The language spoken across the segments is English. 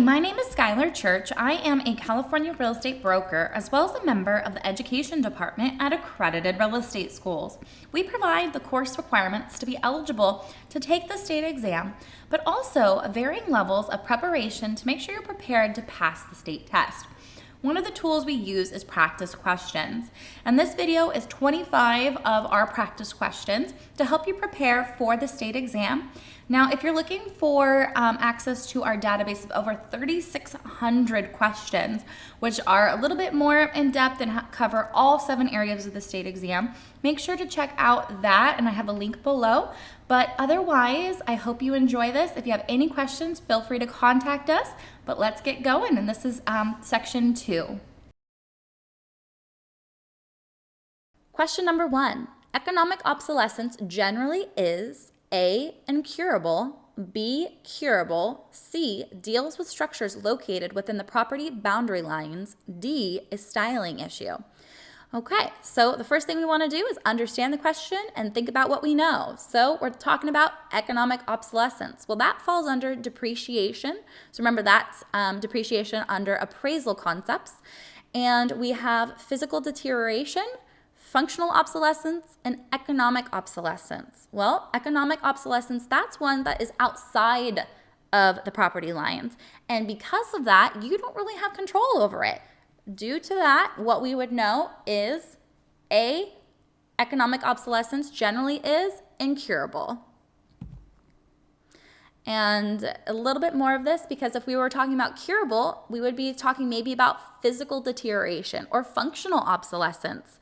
my name is Schyler Church. I am a California real estate broker as well as a member of the education department at Accredited Real Estate Schools. We provide the course requirements to be eligible to take the state exam, but also varying levels of preparation to make sure you're prepared to pass the state test. One of the tools we use is practice questions, and this video is 25 of our practice questions to help you prepare for the state exam. Now, if you're looking for access to our database of over 3,600 questions, which are a little bit more in depth and cover all 7 areas of the state exam, make sure to check out that, and I have a link below. But otherwise, I hope you enjoy this. If you have any questions, feel free to contact us. But let's get going, and this is section 2. Question number 1. Economic obsolescence generally is A, incurable, B, curable, C, deals with structures located within the property boundary lines, D, a styling issue. Okay, so the first thing we want to do is understand the question and think about what we know. So we're talking about economic obsolescence. Well, that falls under depreciation. So remember, that's depreciation under appraisal concepts. And we have physical deterioration, functional obsolescence, and economic obsolescence. Well, economic obsolescence, that's one that is outside of the property lines. And because of that, you don't really have control over it. Due to that, what we would know is A, economic obsolescence generally is incurable. And a little bit more of this, because if we were talking about curable, we would be talking maybe about physical deterioration or functional obsolescence.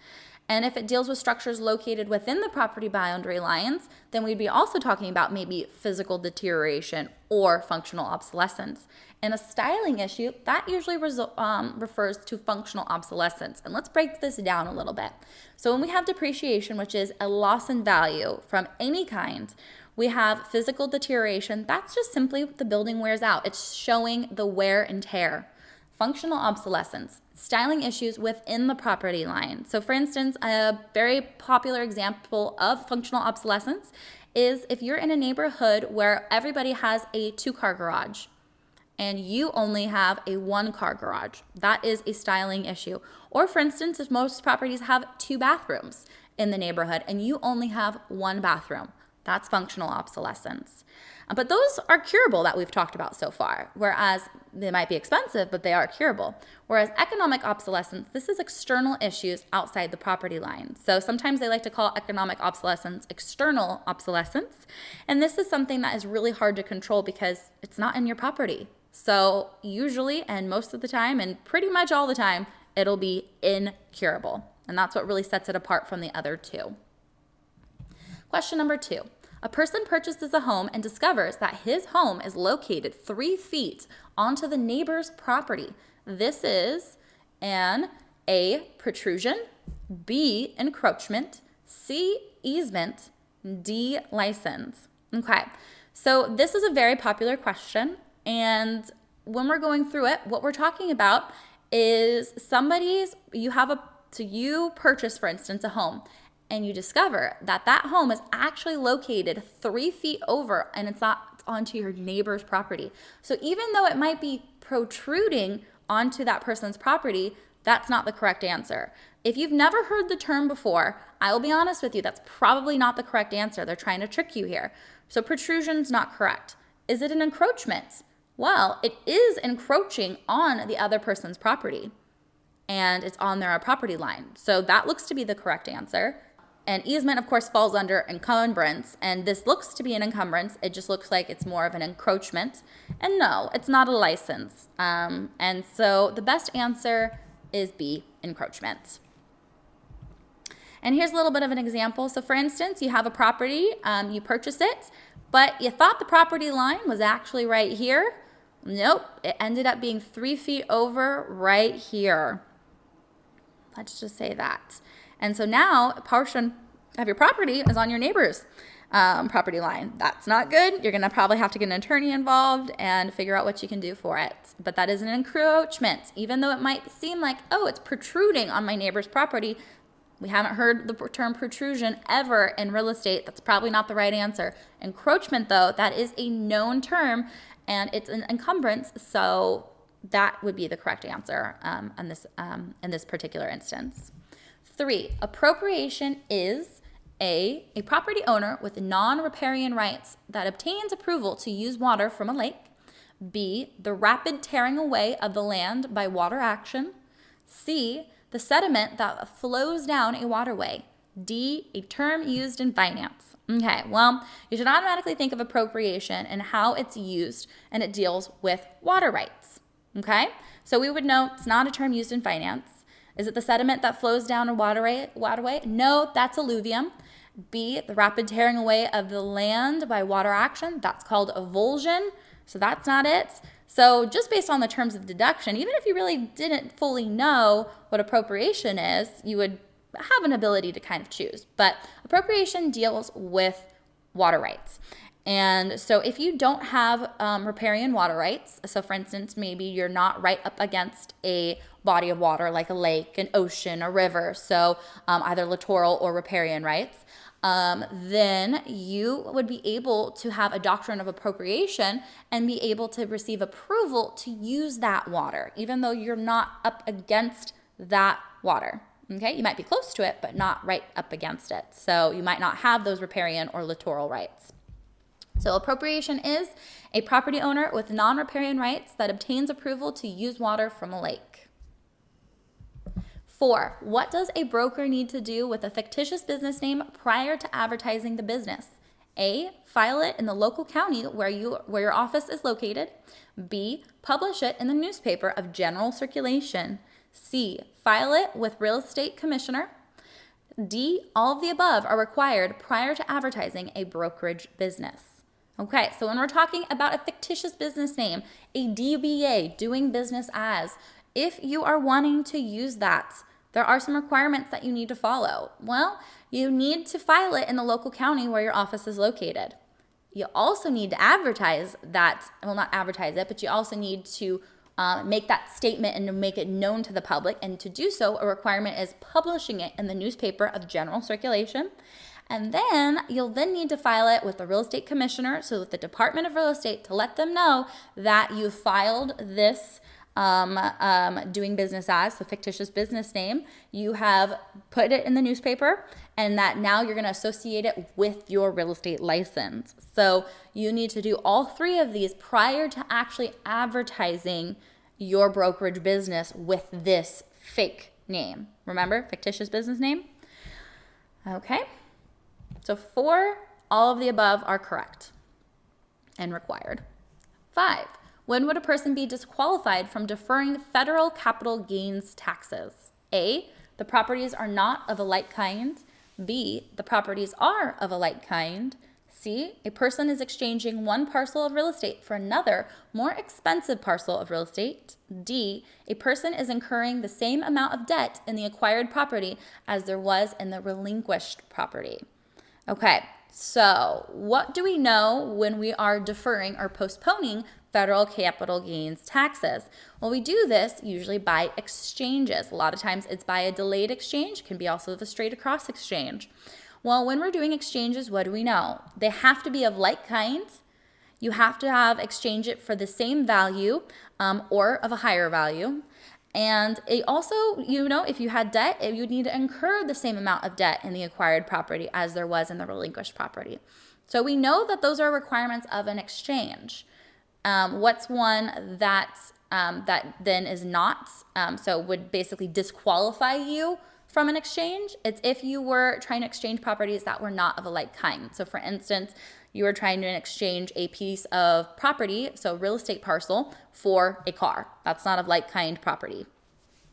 And if it deals with structures located within the property boundary lines, then we'd be also talking about maybe physical deterioration or functional obsolescence. And a styling issue, that usually refers to functional obsolescence. And let's break this down a little bit. So when we have depreciation, which is a loss in value from any kind, we have physical deterioration. That's just simply the building wears out. It's showing the wear and tear. Functional obsolescence, styling issues within the property line. So for instance, a very popular example of functional obsolescence is if you're in a neighborhood where everybody has a 2-car garage and you only have a 1-car garage. That is a styling issue. Or for instance, if most properties have 2 bathrooms in the neighborhood and you only have 1 bathroom, that's functional obsolescence. But those are curable that we've talked about so far, whereas they might be expensive, but they are curable. Whereas economic obsolescence, this is external issues outside the property line. So sometimes they like to call economic obsolescence external obsolescence. And this is something that is really hard to control because it's not in your property. So usually, and most of the time, and pretty much all the time, it'll be incurable. And that's what really sets it apart from the other 2. Question number 2. A person purchases a home and discovers that his home is located 3 feet onto the neighbor's property. This is an A, protrusion, B, encroachment, C, easement, D, license. Okay, so this is a very popular question, and when we're going through it, what we're talking about is you purchase, for instance, a home, and you discover that that home is actually located 3 feet over and it's not onto your neighbor's property. So even though it might be protruding onto that person's property, that's not the correct answer. If you've never heard the term before, I will be honest with you, that's probably not the correct answer. They're trying to trick you here. So protrusion's not correct. Is it an encroachment? Well, it is encroaching on the other person's property, and it's on their property line. So that looks to be the correct answer. And easement, of course, falls under encumbrance, and this looks to be an encumbrance. It just looks like it's more of an encroachment. And no, it's not a license. And so the best answer is B, encroachment. And here's a little bit of an example. So for instance, you have a property, you purchase it, but you thought the property line was actually right here. Nope, it ended up being 3 feet over right here. Let's just say that. And so now a portion of your property is on your neighbor's property line. That's not good. You're going to probably have to get an attorney involved and figure out what you can do for it. But that is an encroachment. Even though it might seem like, oh, it's protruding on my neighbor's property, We haven't heard the term protrusion ever in real estate. That's probably not the right answer. Encroachment, though, that is a known term, and it's an encumbrance, so that would be the correct answer in this particular instance. 3, appropriation is A, property owner with non-riparian rights that obtains approval to use water from a lake. B, the rapid tearing away of the land by water action. C, the sediment that flows down a waterway. D, a term used in finance. Okay, well, you should automatically think of appropriation and how it's used, and it deals with water rights. Okay, so we would know it's not a term used in finance. Is it the sediment that flows down a waterway? No, that's alluvium. B, the rapid tearing away of the land by water action. That's called avulsion. So that's not it. So just based on the terms of deduction, even if you really didn't fully know what appropriation is, you would have an ability to kind of choose. But appropriation deals with water rights. And so if you don't have riparian water rights, so for instance, maybe you're not right up against a body of water like a lake, an ocean, a river, so either littoral or riparian rights, then you would be able to have a doctrine of appropriation and be able to receive approval to use that water, even though you're not up against that water. Okay, you might be close to it, but not right up against it. So you might not have those riparian or littoral rights. So appropriation is a property owner with non-riparian rights that obtains approval to use water from a lake. 4, what does a broker need to do with a fictitious business name prior to advertising the business? A, file it in the local county where your office is located. B, publish it in the newspaper of general circulation. C, file it with real estate commissioner. D, all of the above are required prior to advertising a brokerage business. Okay, so when we're talking about a fictitious business name, a DBA, doing business as, if you are wanting to use that, there are some requirements that you need to follow. Well, you need to file it in the local county where your office is located. You also need to advertise that, well, not advertise it, but you also need to make that statement and to make it known to the public. And to do so, a requirement is publishing it in the newspaper of general circulation. And then you'll then need to file it with the real estate commissioner, so with the Department of Real Estate, to let them know that you filed this doing business as, so fictitious business name. You have put it in the newspaper, and that now you're going to associate it with your real estate license. So you need to do all 3 of these prior to actually advertising your brokerage business with this fake name. Remember, fictitious business name? Okay. So 4, all of the above are correct and required. 5, when would a person be disqualified from deferring federal capital gains taxes? A, the properties are not of a like kind. B, the properties are of a like kind. C, a person is exchanging one parcel of real estate for another, more expensive parcel of real estate. D, a person is incurring the same amount of debt in the acquired property as there was in the relinquished property. Okay, so what do we know when we are deferring or postponing federal capital gains taxes? Well, we do this usually by exchanges. A lot of times it's by a delayed exchange, can be also the straight across exchange. Well, when we're doing exchanges, what do we know? They have to be of like kind. You have to have exchange it for the same value or of a higher value. And it also, if you had debt, you would need to incur the same amount of debt in the acquired property as there was in the relinquished property. So we know that those are requirements of an exchange. What's one that then is not, so would basically disqualify you from an exchange? It's if you were trying to exchange properties that were not of a like kind. So for instance, you were trying to exchange a piece of property, so real estate parcel, for a car. That's not of like kind property.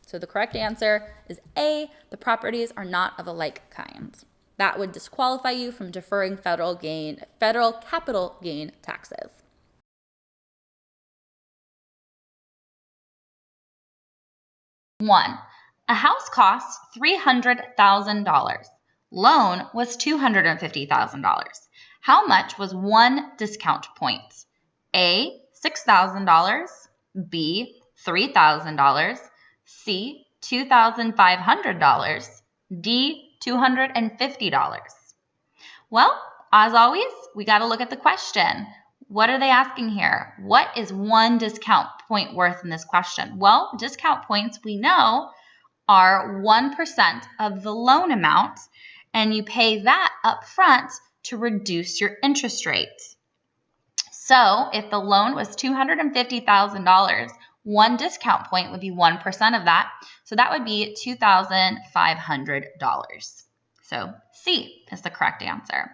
So the correct answer is A, the properties are not of a like kind. That would disqualify you from deferring federal capital gain taxes. One, a house costs $300,000. Loan was $250,000. How much was one discount point? A, $6,000, B, $3,000, C, $2,500, D, $250. Well, as always, we got to look at the question. What are they asking here? What is one discount point worth in this question? Well, discount points we know are 1% of the loan amount, and you pay that up front to reduce your interest rate. So if the loan was $250,000, one discount point would be 1% of that. So that would be $2,500. So C is the correct answer.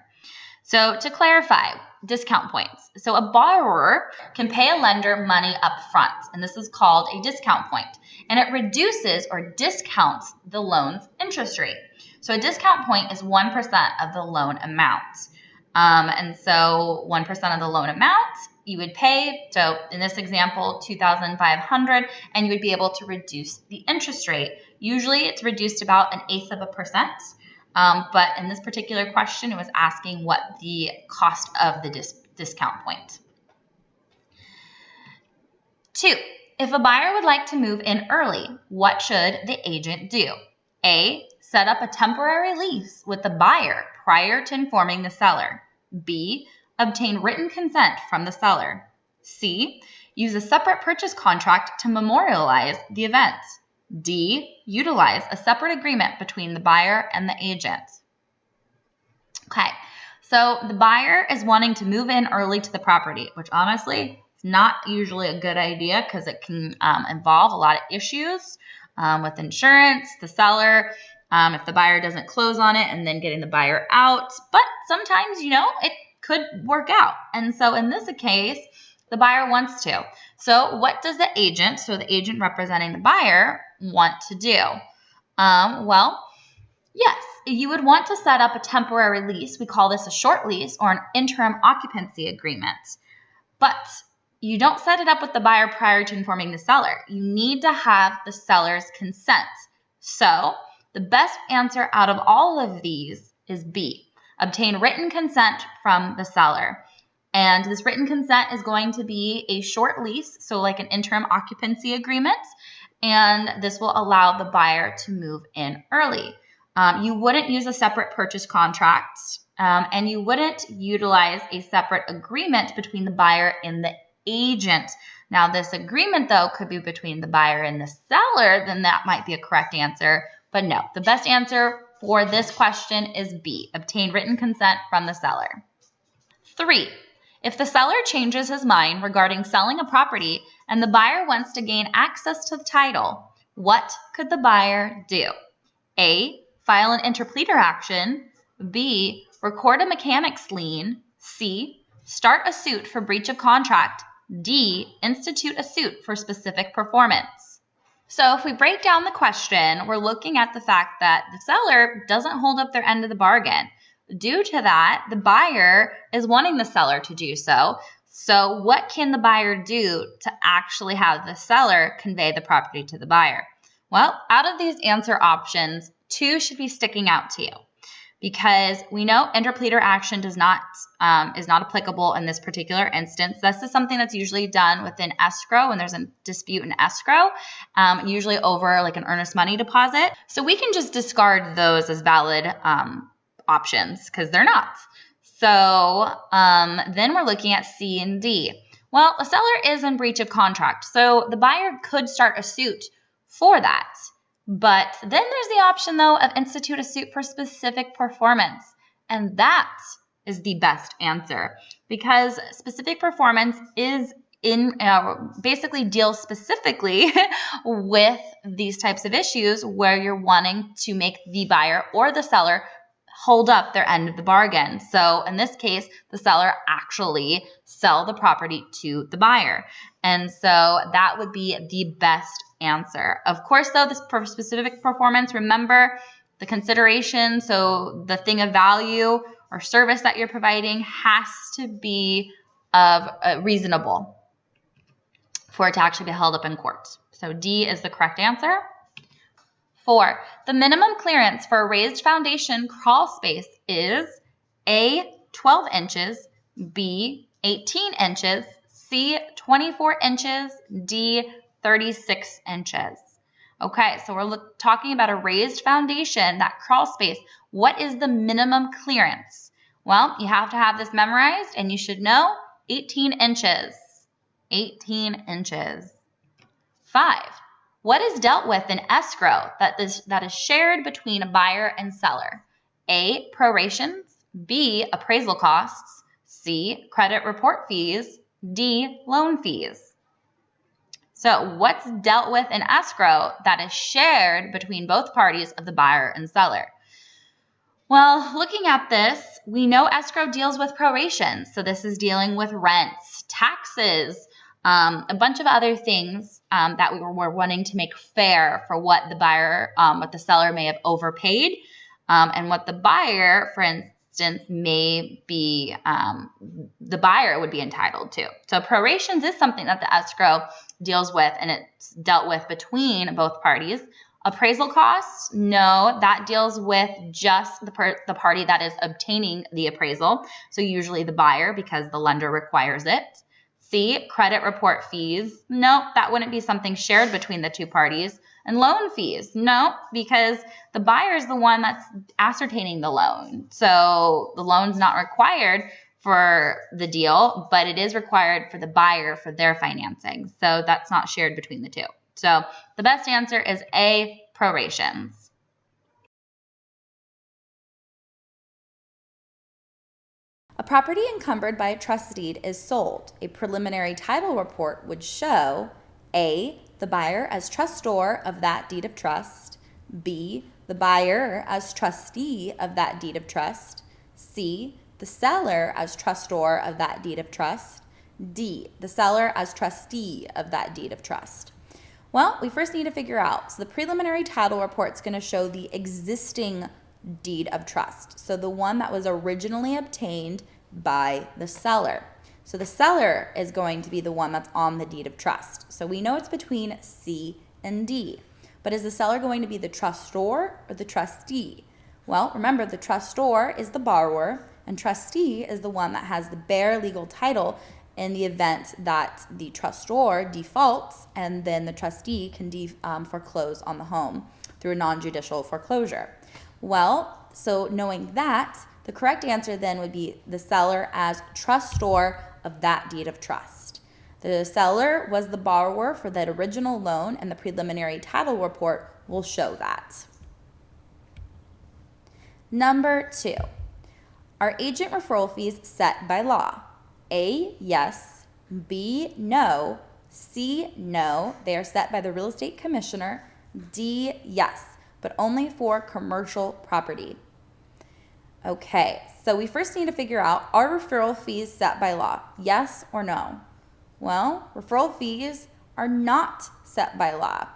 So to clarify, discount points. So a borrower can pay a lender money up front, and this is called a discount point, and it reduces or discounts the loan's interest rate. So a discount point is 1% of the loan amount. And so 1% of the loan amount you would pay, so in this example, $2,500, and you would be able to reduce the interest rate. Usually it's reduced about 1/8%. But in this particular question, it was asking what the cost of the discount point. 2, if a buyer would like to move in early, what should the agent do? A, set up a temporary lease with the buyer prior to informing the seller. B, obtain written consent from the seller. C, use a separate purchase contract to memorialize the event. D, utilize a separate agreement between the buyer and the agent. Okay, so the buyer is wanting to move in early to the property, which honestly is not usually a good idea because it can involve a lot of issues with insurance, the seller, if the buyer doesn't close on it, and then getting the buyer out. But sometimes, it could work out. And so in this case, the buyer wants to. So what does the agent, so the agent representing the buyer, want to do? Well, yes, you would want to set up a temporary lease. We call this a short lease or an interim occupancy agreement. But you don't set it up with the buyer prior to informing the seller. You need to have the seller's consent. So the best answer out of all of these is B, obtain written consent from the seller. And this written consent is going to be a short lease, so like an interim occupancy agreement, and this will allow the buyer to move in early. You wouldn't use a separate purchase contract, and you wouldn't utilize a separate agreement between the buyer and the agent. Now, this agreement, though, could be between the buyer and the seller, then that might be a correct answer. But no, the best answer for this question is B, obtain written consent from the seller. 3, if the seller changes his mind regarding selling a property and the buyer wants to gain access to the title, what could the buyer do? A, file an interpleader action. B, record a mechanics lien. C, start a suit for breach of contract. D, institute a suit for specific performance. So if we break down the question, we're looking at the fact that the seller doesn't hold up their end of the bargain. Due to that, the buyer is wanting the seller to do so. So what can the buyer do to actually have the seller convey the property to the buyer? Well, out of these answer options, 2 should be sticking out to you because we know interpleader action is not applicable in this particular instance. This is something that's usually done within escrow when there's a dispute in escrow, usually over like an earnest money deposit. So we can just discard those as valid options because they're not. So then we're looking at C and D. Well, a seller is in breach of contract, so the buyer could start a suit for that. But then there's the option, though, of institute a suit for specific performance. And that is the best answer because specific performance is basically deals specifically with these types of issues where you're wanting to make the buyer or the seller hold up their end of the bargain. So in this case, the seller actually sell the property to the buyer. And so that would be the best answer. Of course, though, this specific performance, remember the consideration. So the thing of value or service that you're providing has to be reasonable for it to actually be held up in court. So D is the correct answer. 4, the minimum clearance for a raised foundation crawl space is A, 12 inches, B, 18 inches, C, 24 inches, D, 36 inches. Okay, so we're talking about a raised foundation, that crawl space. What is the minimum clearance? Well, you have to have this memorized, and you should know 18 inches. 18 inches. 5. What is dealt with in escrow that is shared between a buyer and seller? A, prorations, B, appraisal costs, C, credit report fees, D, loan fees. So what's dealt with in escrow that is shared between both parties of the buyer and seller? Well, looking at this, we know escrow deals with prorations. So this is dealing with rents, taxes, a bunch of other things that we were wanting to make fair for what the buyer, what the seller may have overpaid, and what the buyer, for instance, may be, the buyer would be entitled to. So prorations is something that the escrow deals with, and it's dealt with between both parties. Appraisal costs, no, that deals with just the party that is obtaining the appraisal. So usually the buyer, because the lender requires it. C, credit report fees, no, that wouldn't be something shared between the two parties. And loan fees, no, because the buyer is the one that's ascertaining the loan. So the loan's not required for the deal, but it is required for the buyer for their financing. So that's not shared between the two. So the best answer is A, prorations. A property encumbered by a trust deed is sold. A preliminary title report would show A, the buyer as trustor of that deed of trust, B, the buyer as trustee of that deed of trust, C, the seller as trustor of that deed of trust, D, the seller as trustee of that deed of trust. Well, we first need to figure out, so the preliminary title report is going to show the existing deed of trust, so the one that was originally obtained by the seller. So the seller is going to be the one that's on the deed of trust. So we know it's between C and D. But is the seller going to be the trustor or the trustee? Well, remember, the trustor is the borrower, and trustee is the one that has the bare legal title in the event that the trustor defaults, and then the trustee can foreclose on the home through a non-judicial foreclosure. Well, so knowing that, the correct answer then would be the seller as trustor of that deed of trust. The seller was the borrower for that original loan, and the preliminary title report will show that. Number 2, are agent referral fees set by law? A, yes, B, no, C, no, they are set by the real estate commissioner, D, yes, but only for commercial property. Okay, so we first need to figure out, are referral fees set by law? Yes or no? Well, referral fees are not set by law.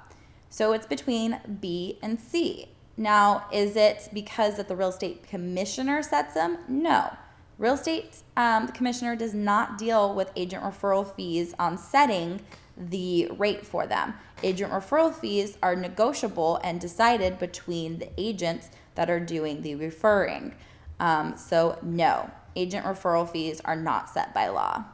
So it's between B and C. Now, is it because that the real estate commissioner sets them? No. Real estate the commissioner does not deal with agent referral fees on setting the rate for them. Agent referral fees are negotiable and decided between the agents that are doing the referring. So no, agent referral fees are not set by law.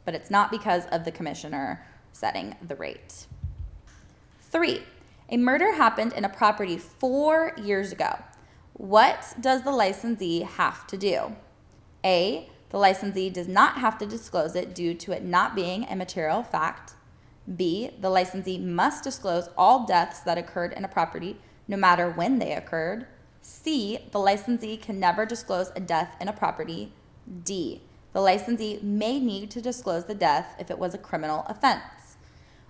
But it's not because of the commissioner setting the rate. 3, a murder happened in a property 4 years ago. What does the licensee have to do? A, the licensee does not have to disclose it due to it not being a material fact. B, the licensee must disclose all deaths that occurred in a property, no matter when they occurred. C, the licensee can never disclose a death in a property. D, the licensee may need to disclose the death if it was a criminal offense.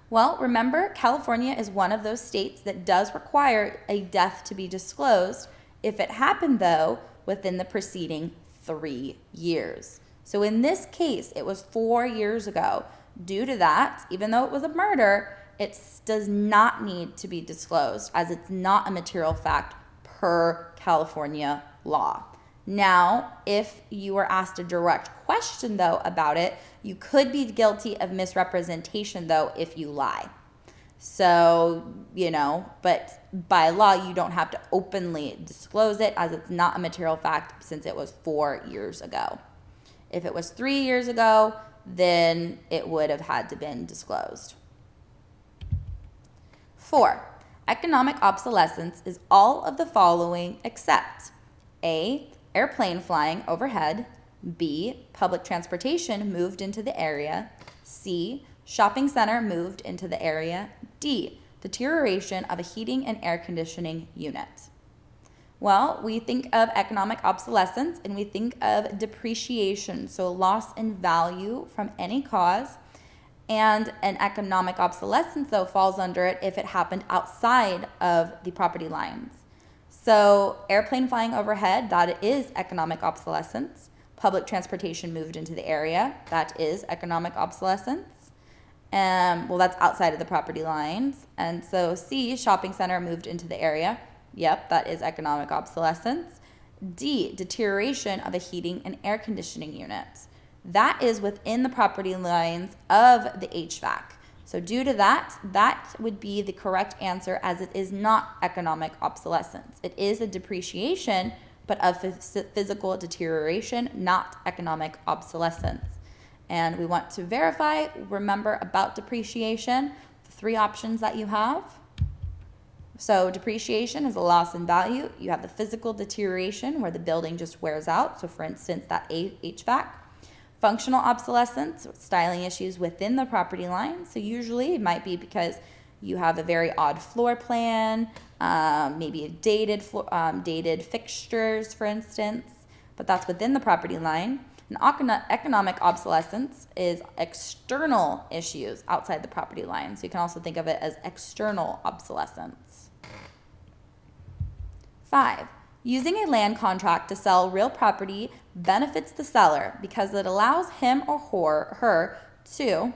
Well, remember, California is one of those states that does require a death to be disclosed if it happened, though, within the preceding 3 years. So in this case, it was 4 years ago. Due to that, even though it was a murder, it does not need to be disclosed as it's not a material fact per California law. Now, if you were asked a direct question, though, about it, you could be guilty of misrepresentation, though, if you lie. So, but by law, you don't have to openly disclose it as it's not a material fact since it was 4 years ago. If it was 3 years ago, then it would have had to been disclosed. 4, Economic obsolescence is all of the following except A, airplane flying overhead, B, public transportation moved into the area, C, shopping center moved into the area, D, deterioration of a heating and air conditioning unit. Well, we think of economic obsolescence and we think of depreciation, so loss in value from any cause. And an economic obsolescence, though, falls under it if it happened outside of the property lines. So airplane flying overhead, that is economic obsolescence. Public transportation moved into the area, that is economic obsolescence. Well, that's outside of the property lines. And so C, shopping center moved into the area. Yep, that is economic obsolescence. D, deterioration of a heating and air conditioning unit. That is within the property lines of the HVAC. So due to that, that would be the correct answer, as it is not economic obsolescence. It is a depreciation, but of physical deterioration, not economic obsolescence. And we want to verify, remember about depreciation, the three options that you have. So depreciation is a loss in value. You have the physical deterioration where the building just wears out. So for instance, that HVAC. Functional obsolescence, styling issues within the property line. So usually it might be because you have a very odd floor plan, maybe dated fixtures, for instance, but that's within the property line. And economic obsolescence is external issues outside the property line. So you can also think of it as external obsolescence. 5. Using a land contract to sell real property benefits the seller because it allows him or her to.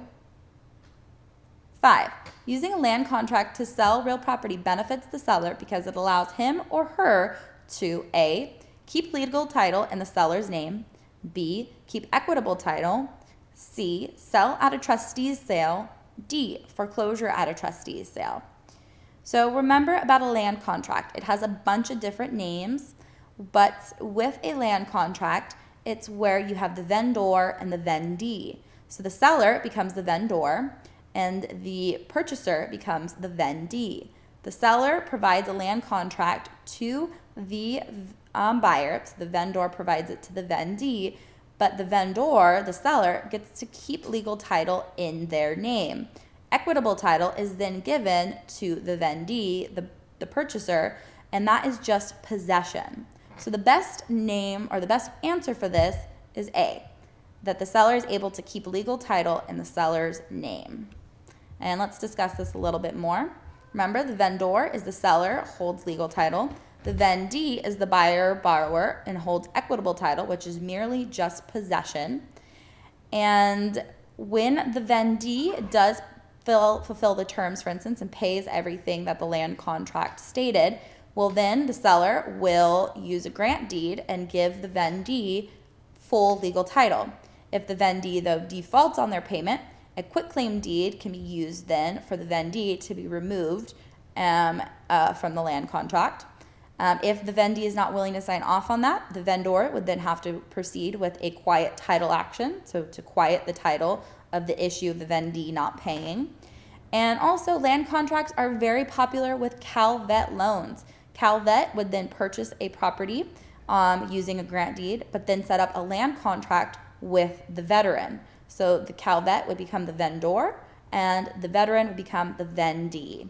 5. Using a land contract to sell real property benefits the seller because it allows him or her to A, keep legal title in the seller's name, B, keep equitable title, C, sell at a trustee's sale, D, foreclosure at a trustee's sale. So remember about a land contract. It has a bunch of different names, but with a land contract, it's where you have the vendor and the vendee. So the seller becomes the vendor and the purchaser becomes the vendee. The seller provides a land contract to the buyer, so the vendor provides it to the vendee, but the vendor, the seller, gets to keep legal title in their name. Equitable title is then given to the vendee, the purchaser, and that is just possession. So the best name or the best answer for this is A, that the seller is able to keep legal title in the seller's name. And let's discuss this a little bit more. Remember, the vendor is the seller, holds legal title. The vendee is the buyer, borrower, and holds equitable title, which is merely just possession. And when the vendee does fulfill the terms, for instance, and pays everything that the land contract stated, well, then the seller will use a grant deed and give the vendee full legal title. If the vendee, though, defaults on their payment, a quitclaim deed can be used then for the vendee to be removed from the land contract. If the vendee is not willing to sign off on that, the vendor would then have to proceed with a quiet title action, so to quiet the title of the issue of the vendee not paying. And also, land contracts are very popular with CalVet loans. CalVet would then purchase a property using a grant deed, but then set up a land contract with the veteran. So the CalVet would become the vendor, and the veteran would become the vendee.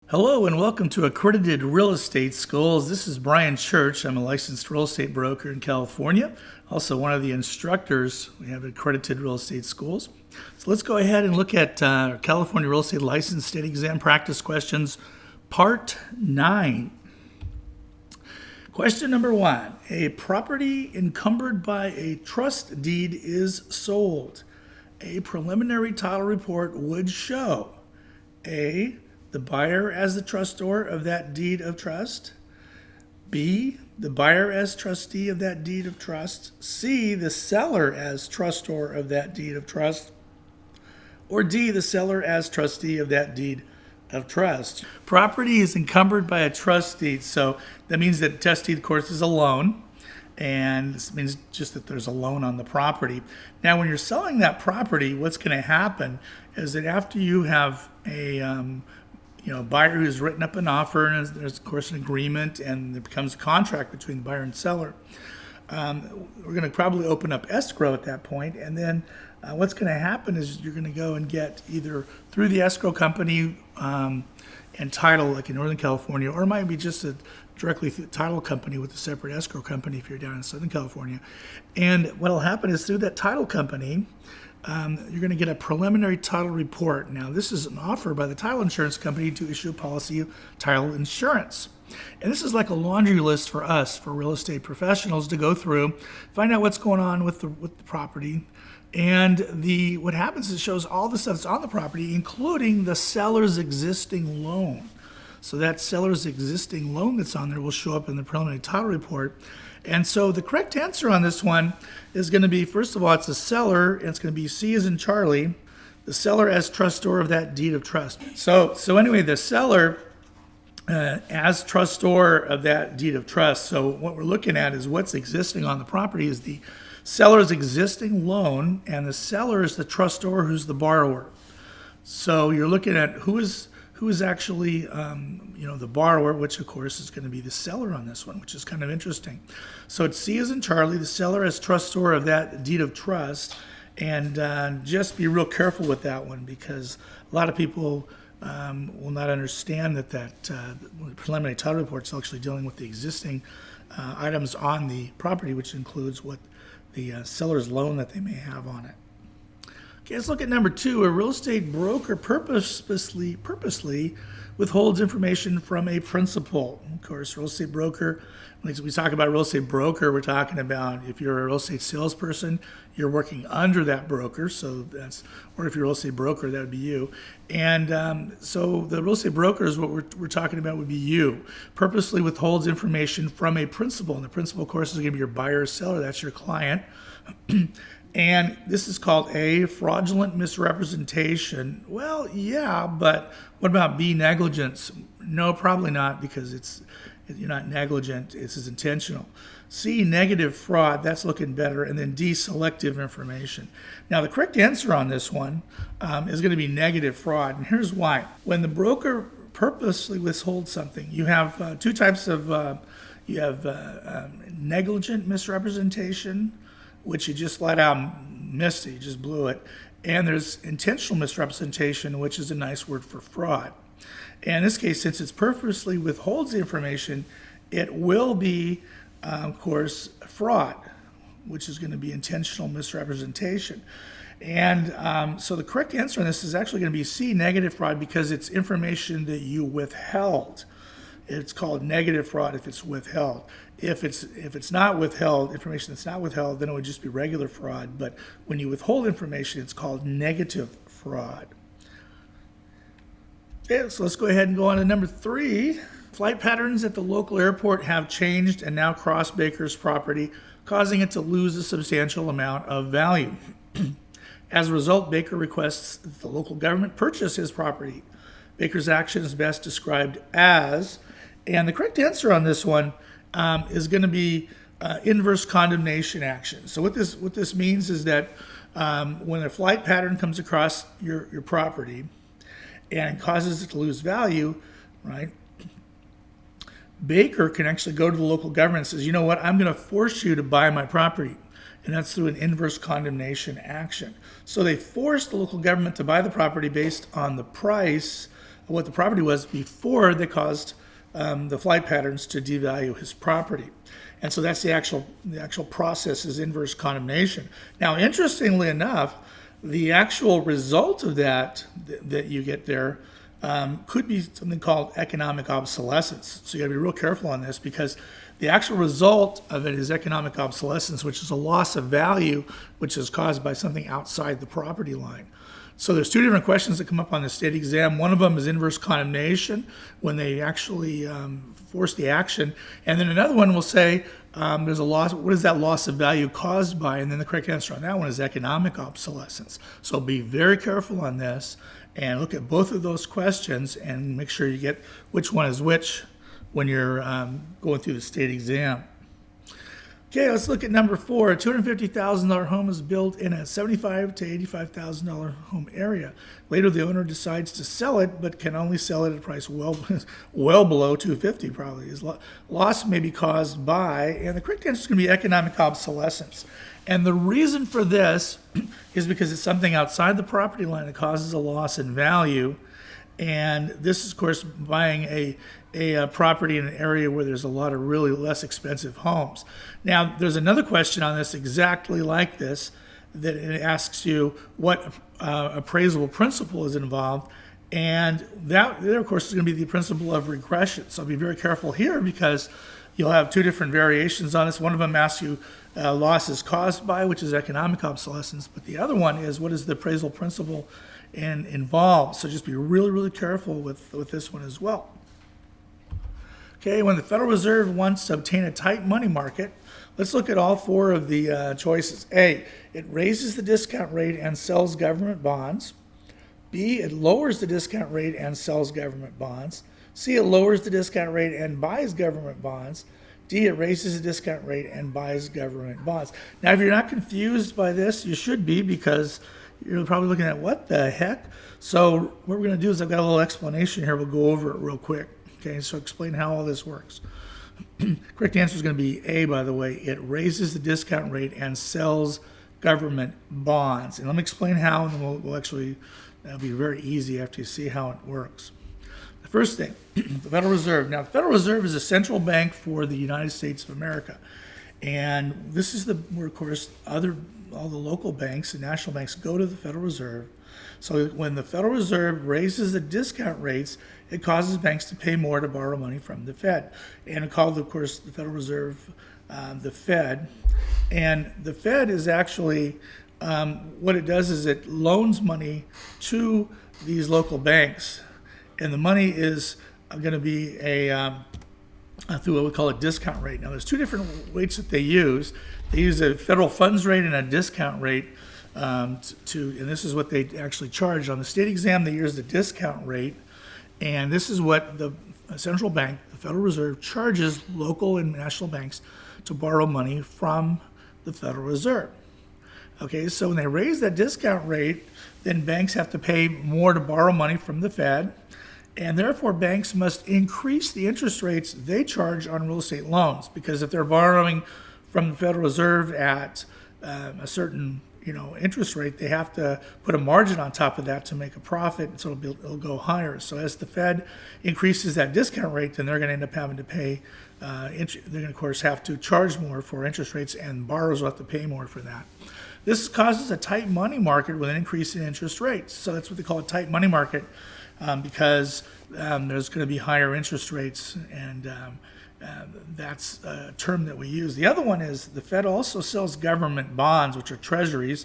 Hello and welcome to Accredited Real Estate Schools. This is Bryan Church. I'm a licensed real estate broker in California, also one of the instructors. We have Accredited Real Estate Schools. So let's go ahead and look at California Real Estate License State Exam Practice Questions, Part 9. Question number 1. A property encumbered by a trust deed is sold. A preliminary title report would show A, the buyer as the trustor of that deed of trust, B, the buyer as trustee of that deed of trust, C, the seller as trustor of that deed of trust, or D, the seller as trustee of that deed of trust. Property is encumbered by a trust deed, so that means that a trust deed, of course, is a loan, and this means just that there's a loan on the property. Now, when you're selling that property, what's going to happen is that after you have a buyer who's written up an offer, and there's of course an agreement, and there becomes a contract between the buyer and seller, we're going to probably open up escrow at that point, and then what's going to happen is you're going to go and get either through the escrow company and title, like in Northern California, or it might be just directly through the title company with a separate escrow company if you're down in Southern California. And what will happen is through that title company, you're going to get a preliminary title report. Now, this is an offer by the title insurance company to issue a policy of title insurance. And this is like a laundry list for us, for real estate professionals, to go through, find out what's going on with the property. And what happens is it shows all the stuff that's on the property, including the seller's existing loan. So that seller's existing loan that's on there will show up in the preliminary title report. And so the correct answer on this one is going to be, first of all, it's the seller, and it's going to be C as in Charlie, the seller as trustor of that deed of trust. So anyway, the seller as trustor of that deed of trust. So what we're looking at is what's existing on the property is the seller's existing loan, and the seller is the trustor, who's the borrower. So you're looking at who is actually the borrower, which of course is going to be the seller on this one, which is kind of interesting. So it's C as in Charlie, the seller as trustor of that deed of trust, and just be real careful with that one, because a lot of people will not understand that preliminary title report is actually dealing with the existing items on the property, which includes what the seller's loan that they may have on it. Okay, let's look at number 2. A real estate broker purposely withholds information from a principal. Of course, real estate broker, when we talk about real estate broker, we're talking about if you're a real estate salesperson, you're working under that broker. So or if you're a real estate broker, that would be you. And so the real estate broker is what we're talking about, would be you. Purposely withholds information from a principal. And the principal, of course, is going to be your buyer or seller. That's your client. And this is called A, fraudulent misrepresentation. Well, yeah, but what about B, negligence? No, probably not, because you're not negligent, it's intentional. C, negative fraud, that's looking better. And then D, selective information. Now, the correct answer on this one is going to be negative fraud, and here's why. When the broker purposely withholds something, you have two types of, negligent misrepresentation, which you just flat out missed it, you just blew it. And there's intentional misrepresentation, which is a nice word for fraud. And in this case, since it purposely withholds the information, it will be, of course, fraud, which is going to be intentional misrepresentation. And so the correct answer on this is actually going to be C, negative fraud, because it's information that you withheld. It's called negative fraud if it's withheld. If it's not withheld, information that's not withheld, then it would just be regular fraud. But when you withhold information, it's called negative fraud. Okay, so let's go ahead and go on to number 3. Flight patterns at the local airport have changed and now cross Baker's property, causing it to lose a substantial amount of value. As a result, Baker requests that the local government purchase his property. Baker's action is best described as, and the correct answer on this one is going to be inverse condemnation action. So what this means is that when a flight pattern comes across your property and causes it to lose value, right? Baker can actually go to the local government and says, you know what, I'm going to force you to buy my property. And that's through an inverse condemnation action. So they forced the local government to buy the property based on the price of what the property was before they caused the flight patterns to devalue his property. And so that's the actual process is inverse condemnation. Now, interestingly enough, the actual result of that you get there could be something called economic obsolescence. So you gotta be real careful on this, because the actual result of it is economic obsolescence, which is a loss of value, which is caused by something outside the property line. So there's 2 different questions that come up on the state exam. One of them is inverse condemnation, when they actually force the action. And then another one will say there's a loss. What is that loss of value caused by? And then the correct answer on that one is economic obsolescence. So be very careful on this and look at both of those questions and make sure you get which one is which when you're going through the state exam. Okay, let's look at number 4. A $250,000 home is built in a $75,000 to $85,000 home area. Later, the owner decides to sell it, but can only sell it at a price well below $250,000 probably. His loss may be caused by, and the correct answer is going to be economic obsolescence. And the reason for this is because it's something outside the property line that causes a loss in value. And this is, of course, buying a property in an area where there's a lot of really less expensive homes. Now, there's another question on this exactly like this, that it asks you what appraisable principle is involved. And that, there, of course, is going to be the principle of regression. So be very careful here, because you'll have two different variations on this. One of them asks you losses caused by, which is economic obsolescence. But the other one is, what is the appraisal principle involved? So just be really, really careful with this one as well. Okay, when the Federal Reserve wants to obtain a tight money market, let's look at all 4 of the choices. A, it raises the discount rate and sells government bonds. B, it lowers the discount rate and sells government bonds. C, it lowers the discount rate and buys government bonds. D, it raises the discount rate and buys government bonds. Now, if you're not confused by this, you should be, because you're probably looking at, what the heck? So what we're going to do is, I've got a little explanation here. We'll go over it real quick. Okay, so explain how all this works. Correct answer is going to be A, by the way. It raises the discount rate and sells government bonds. And let me explain how, and then we'll actually, that'll be very easy after you see how it works. The first thing, the Federal Reserve. Now, the Federal Reserve is a central bank for the United States of America. And this is where, of course, all the local banks and national banks go to the Federal Reserve. So when the Federal Reserve raises the discount rates, it causes banks to pay more to borrow money from the Fed. And it called, of course, the Federal Reserve the Fed. And the Fed is actually, what it does is it loans money to these local banks. And the money is going to be through what we call a discount rate. Now, there's 2 different rates that they use. They use a federal funds rate and a discount rate. And this is what they actually charge. On the state exam, they use the discount rate. And this is what the central bank, the Federal Reserve, charges local and national banks to borrow money from the Federal Reserve. Okay, so when they raise that discount rate, then banks have to pay more to borrow money from the Fed. And therefore, banks must increase the interest rates they charge on real estate loans, because if they're borrowing from the Federal Reserve at a certain interest rate, they have to put a margin on top of that to make a profit, so it'll go higher. So as the Fed increases that discount rate, then they're going to end up having to pay, they're going to, of course, have to charge more for interest rates, and borrowers will have to pay more for that. This causes a tight money market with an increase in interest rates. So that's what they call a tight money market, because there's going to be higher interest rates, and that's a term that we use. The other one is the Fed also sells government bonds, which are treasuries.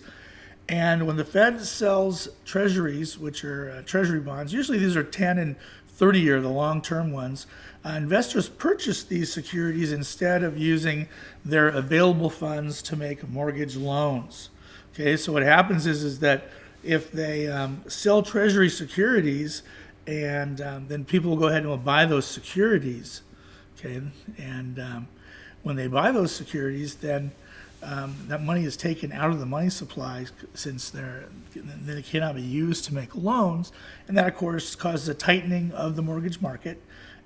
And when the Fed sells treasuries, which are treasury bonds, usually these are 10 and 30-year, the long-term ones, investors purchase these securities instead of using their available funds to make mortgage loans. Okay, so what happens is that if they sell treasury securities, and then people will go ahead and will buy those securities. Okay, and when they buy those securities, then that money is taken out of the money supply, since they cannot be used to make loans, and that, of course, causes a tightening of the mortgage market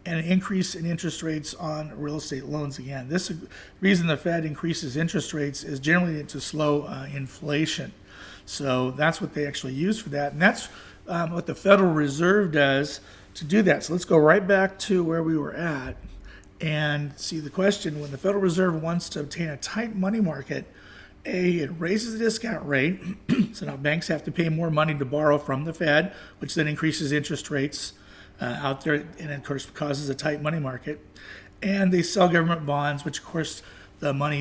and an increase in interest rates on real estate loans again. This reason the Fed increases interest rates is generally to slow inflation. So that's what they actually use for that, and that's what the Federal Reserve does to do that. So let's go right back to where we were at and see the question. When the Federal Reserve wants to obtain a tight money market, A, it raises the discount rate, so now banks have to pay more money to borrow from the Fed, which then increases interest rates out there, and of course causes a tight money market. And they sell government bonds, which of course the money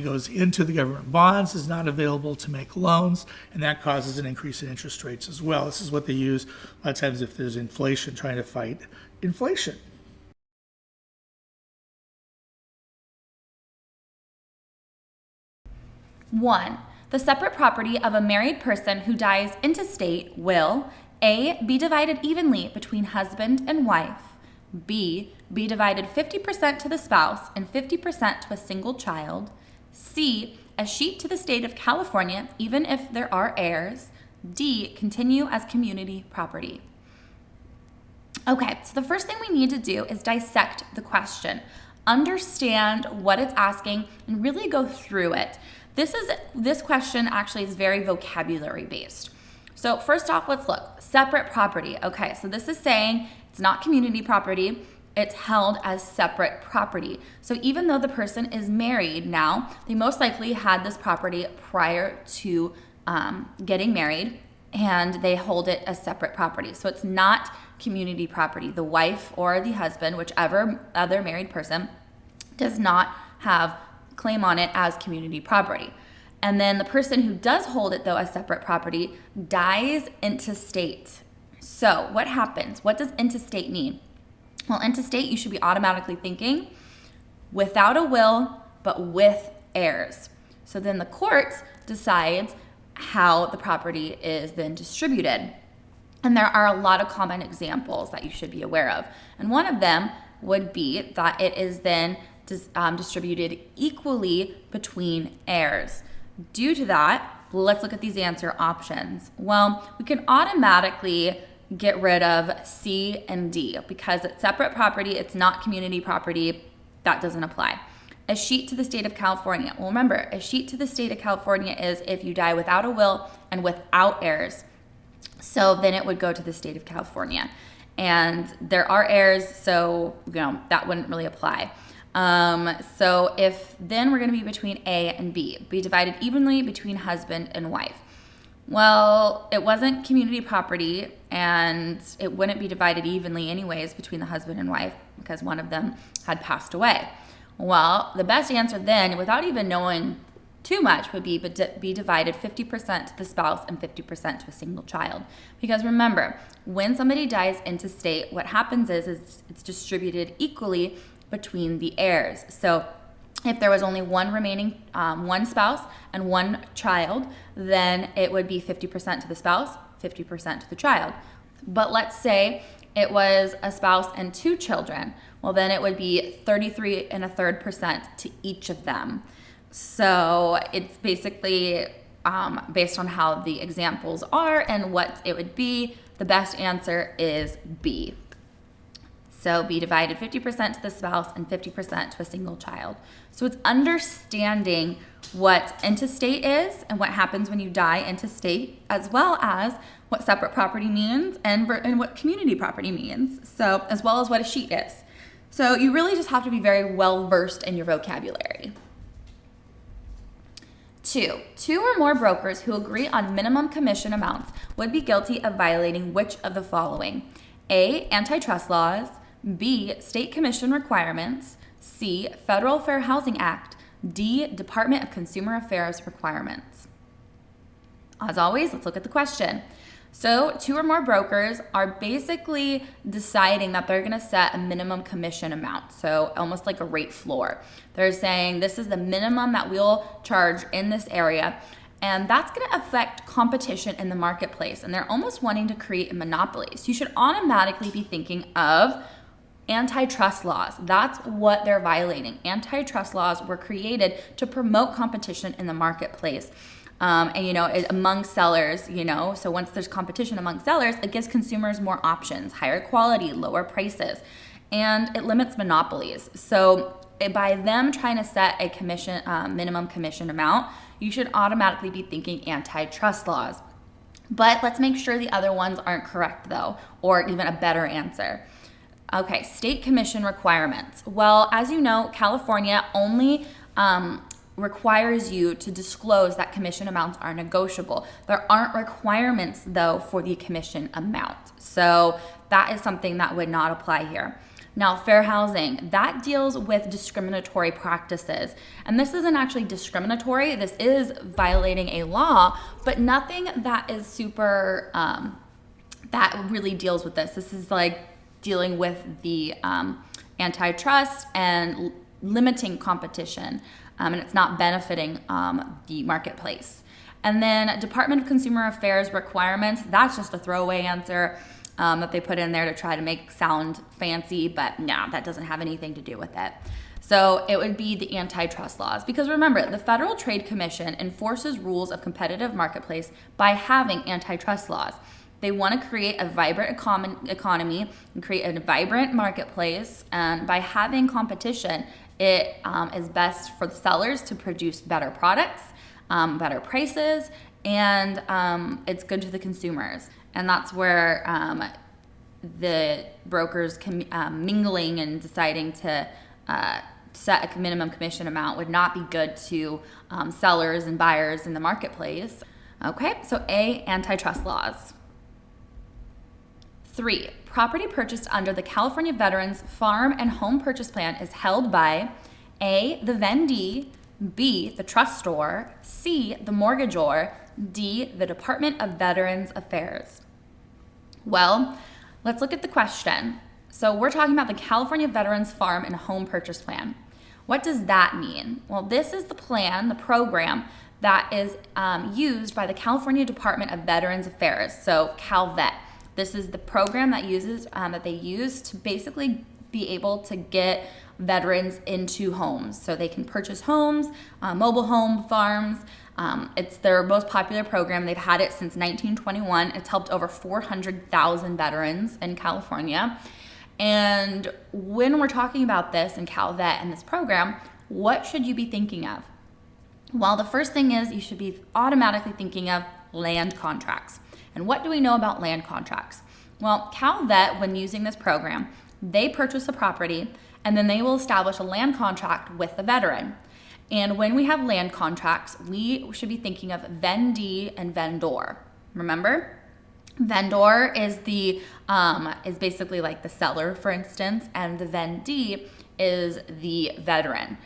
goes into the government bonds, is not available to make loans, and that causes an increase in interest rates as well. This is what they use a lot of times if there's inflation, trying to fight inflation. One, the separate property of a married person who dies intestate will A, be divided evenly between husband and wife, B, be divided 50% to the spouse and 50% to a single child. C, escheat to the state of California, even if there are heirs. D, continue as community property. Okay, so the first thing we need to do is dissect the question, understand what it's asking, and really go through it. This question actually is very vocabulary based. So first off, let's look. Separate property. Okay, so this is saying it's not community property, it's held as separate property. So even though the person is married now, they most likely had this property prior to getting married, and they hold it as separate property. So it's not community property. The wife or the husband, whichever other married person, does not have claim on it as community property. And then the person who does hold it, though, as separate property dies intestate. So what happens? What does intestate mean? Well, intestate, you should be automatically thinking without a will, but with heirs. So then the court decides how the property is then distributed. And there are a lot of common examples that you should be aware of. And one of them would be that it is then distributed equally between heirs. Due to that, let's look at these answer options. Well, we can automatically get rid of C and D because it's separate property, it's not community property, that doesn't apply. Escheat to the state of California. Well, remember, escheat to the state of California is if you die without a will and without heirs. So then it would go to the state of California. And there are heirs, so that wouldn't really apply. So if then we're going to be between A and B, be divided evenly between husband and wife. Well, it wasn't community property, and it wouldn't be divided evenly anyways between the husband and wife because one of them had passed away. Well, the best answer then, without even knowing too much, would be divided 50% to the spouse and 50% to a single child. Because remember, when somebody dies intestate, what happens is it's distributed equally between the heirs. So if there was only one remaining, one spouse and one child, then it would be 50% to the spouse, 50% to the child. But let's say it was a spouse and two children. Well, then it would be 33.33% to each of them. So it's basically based on how the examples are and what it would be. The best answer is B. So be divided 50% to the spouse and 50% to a single child. So it's understanding what intestate is and what happens when you die intestate, as well as what separate property means and what community property means. So as well as what a sheet is. So you really just have to be very well versed in your vocabulary. Two or more brokers who agree on minimum commission amounts would be guilty of violating which of the following? A, antitrust laws. B, state commission requirements. C, Federal Fair Housing Act. D, Department of Consumer Affairs requirements. As always, let's look at the question. So two or more brokers are basically deciding that they're going to set a minimum commission amount, so almost like a rate floor. They're saying this is the minimum that we'll charge in this area, and that's going to affect competition in the marketplace, and they're almost wanting to create a monopoly. So you should automatically be thinking of antitrust laws. That's what they're violating. Antitrust laws were created to promote competition in the marketplace. Among sellers, so once there's competition among sellers, it gives consumers more options, higher quality, lower prices, and it limits monopolies. So by them trying to set a commission, minimum commission amount, you should automatically be thinking antitrust laws. But let's make sure the other ones aren't correct though, or even a better answer. Okay, state commission requirements. Well, as you know, California only requires you to disclose that commission amounts are negotiable. There aren't requirements though for the commission amount. So that is something that would not apply here. Now, fair housing, that deals with discriminatory practices. And this isn't actually discriminatory. This is violating a law, but nothing that is super, that really deals with this. This is like dealing with the antitrust and limiting competition. And it's not benefiting the marketplace. And then Department of Consumer Affairs requirements, that's just a throwaway answer. that they put in there to try to make sound fancy, but no, that doesn't have anything to do with it. So it would be the antitrust laws. Because remember, the Federal Trade Commission enforces rules of competitive marketplace by having antitrust laws. They want to create a vibrant economy and create a vibrant marketplace. And by having competition, it is best for the sellers to produce better products, better prices, and it's good to the consumers. And that's where the brokers mingling and deciding to set a minimum commission amount would not be good to sellers and buyers in the marketplace. Okay, so A, antitrust laws. 3, property purchased under the California Veterans Farm and Home Purchase Plan is held by A, the vendee, B, the trustor, C, the mortgagor, D, the Department of Veterans Affairs. Well, let's look at the question. So we're talking about the California Veterans Farm and Home Purchase Plan. What does that mean? Well, this is the plan, the program that is used by the California Department of Veterans Affairs, so CalVet. This is the program that they use to basically be able to get veterans into homes, so they can purchase homes, mobile home farms. It's their most popular program. They've had it since 1921. It's helped over 400,000 veterans in California. And when we're talking about this in CalVet and this program, what should you be thinking of? Well, the first thing is you should be automatically thinking of land contracts. And what do we know about land contracts? Well, CalVet, when using this program, they purchase a property and then they will establish a land contract with the veteran. And when we have land contracts, we should be thinking of vendee and vendor. Remember? Vendor is basically like the seller, for instance, and the vendee is the veteran,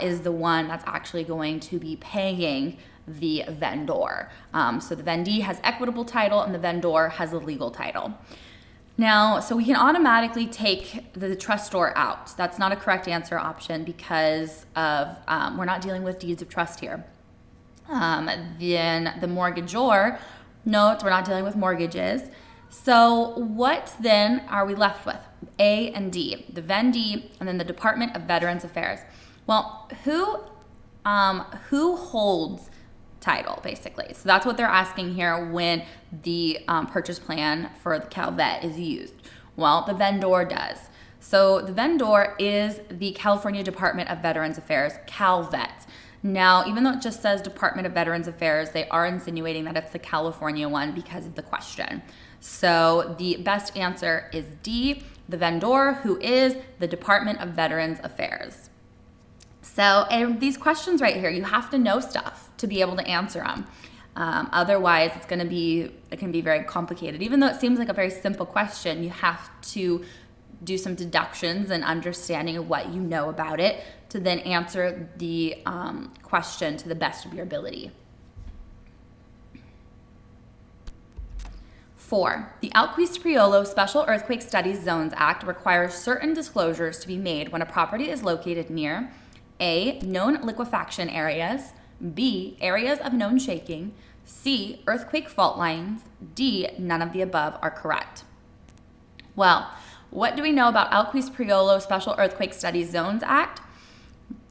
is the one that's actually going to be paying the vendor. So the vendee has equitable title and the vendor has a legal title. Now, so we can automatically take the trustor out. That's not a correct answer option because of we're not dealing with deeds of trust here. Then the mortgagor, no, we're not dealing with mortgages. So what then are we left with? A and D, the vendee and then the Department of Veterans Affairs. Well, who holds title, basically? So that's what they're asking here when the purchase plan for the CalVet is used. Well, the vendor does. So the vendor is the California Department of Veterans Affairs, CalVet. Now, even though it just says Department of Veterans Affairs, they are insinuating that it's the California one because of the question. So the best answer is D, the vendor, who is the Department of Veterans Affairs. So, and these questions right here, you have to know stuff to be able to answer them. Otherwise, it can be very complicated. Even though it seems like a very simple question, you have to do some deductions and understanding of what you know about it to then answer the question to the best of your ability. 4, the Alquist-Priolo Special Earthquake Studies Zones Act requires certain disclosures to be made when a property is located near A, known liquefaction areas, B, areas of known shaking, C, earthquake fault lines, D, none of the above are correct. Well, what do we know about Alquist-Priolo Special Earthquake Studies Zones Act?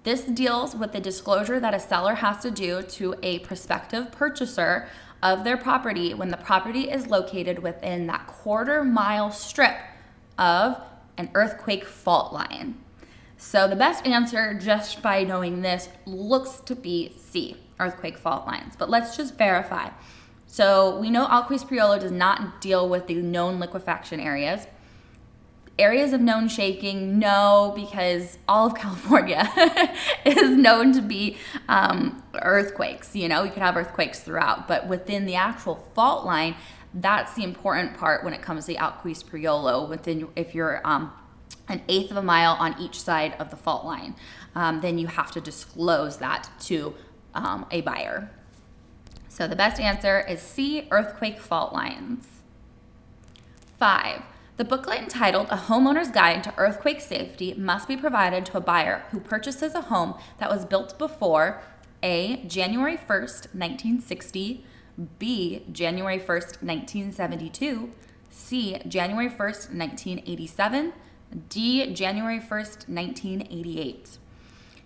This deals with the disclosure that a seller has to do to a prospective purchaser of their property when the property is located within that quarter-mile strip of an earthquake fault line. So the best answer, just by knowing this, looks to be C, earthquake fault lines. But let's just verify. So we know Alquist-Priolo does not deal with the known liquefaction areas. Areas of known shaking, no, because all of California is known to be earthquakes. You know, you could have earthquakes throughout, but within the actual fault line, that's the important part when it comes to Alquist-Priolo. If you're an eighth of a mile on each side of the fault line, then you have to disclose that to a buyer. So the best answer is C, earthquake fault lines. 5. The booklet entitled A Homeowner's Guide to Earthquake Safety must be provided to a buyer who purchases a home that was built before A, January 1st, 1960, B, January 1st, 1972, C, January 1st, 1987, D, January 1st, 1988.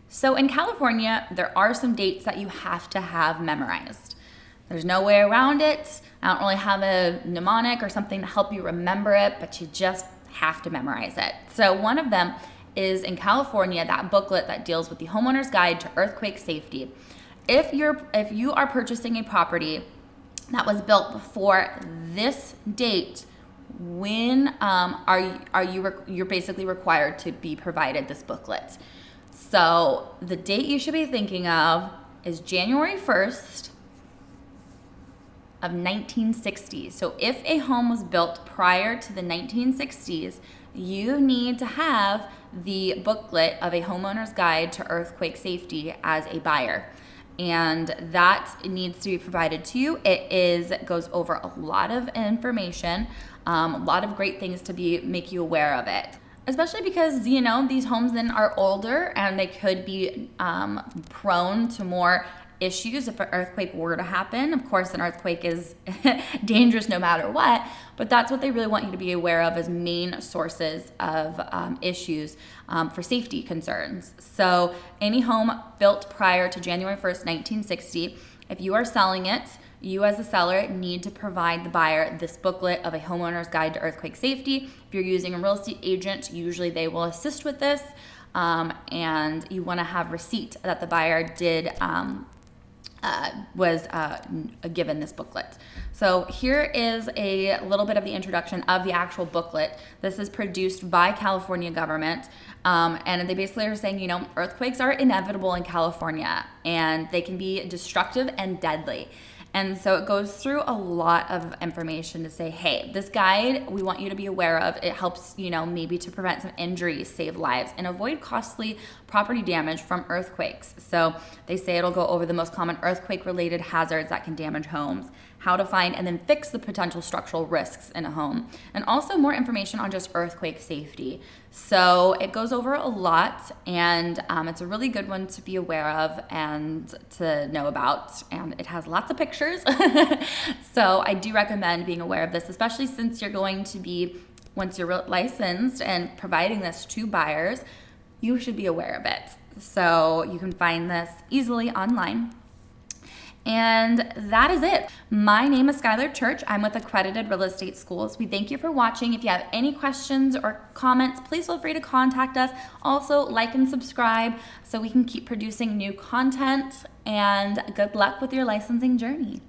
So in California, there are some dates that you have to have memorized. There's no way around it. I don't really have a mnemonic or something to help you remember it, but you just have to memorize it. So one of them is in California, that booklet that deals with the homeowner's guide to earthquake safety. If you are purchasing a property that was built before this date, when you're basically required to be provided this booklet. So the date you should be thinking of is January 1st of 1960. So if a home was built prior to the 1960s, you need to have the booklet of a homeowner's guide to earthquake safety as a buyer. And that needs to be provided to you. It goes over a lot of information, a lot of great things to make you aware of it. Especially because, these homes then are older and they could be prone to more issues if an earthquake were to happen. Of course, an earthquake is dangerous no matter what, but that's what they really want you to be aware of as main sources of issues for safety concerns. So any home built prior to January 1st, 1960, if you are selling it, you as a seller need to provide the buyer this booklet of a homeowner's guide to earthquake safety. If you're using a real estate agent, usually they will assist with this, and you want to have receipt that the buyer was given this booklet. So here is a little bit of the introduction of the actual booklet. This is produced by California government, and they basically are saying, earthquakes are inevitable in California, and they can be destructive and deadly. And so it goes through a lot of information to say, hey, this guide we want you to be aware of. It helps, maybe to prevent some injuries, save lives, and avoid costly property damage from earthquakes. So they say it'll go over the most common earthquake-related hazards that can damage homes, how to find and then fix the potential structural risks in a home, and also more information on just earthquake safety. So it goes over a lot, and it's a really good one to be aware of and to know about, and it has lots of pictures. So I do recommend being aware of this, especially since you're going to be, once you're licensed and providing this to buyers, you should be aware of it. So you can find this easily online. And that is it. My name is Schyler Church. I'm with Accredited Real Estate Schools. We thank you for watching. If you have any questions or comments, please feel free to contact us. Also, like and subscribe so we can keep producing new content. And good luck with your licensing journey.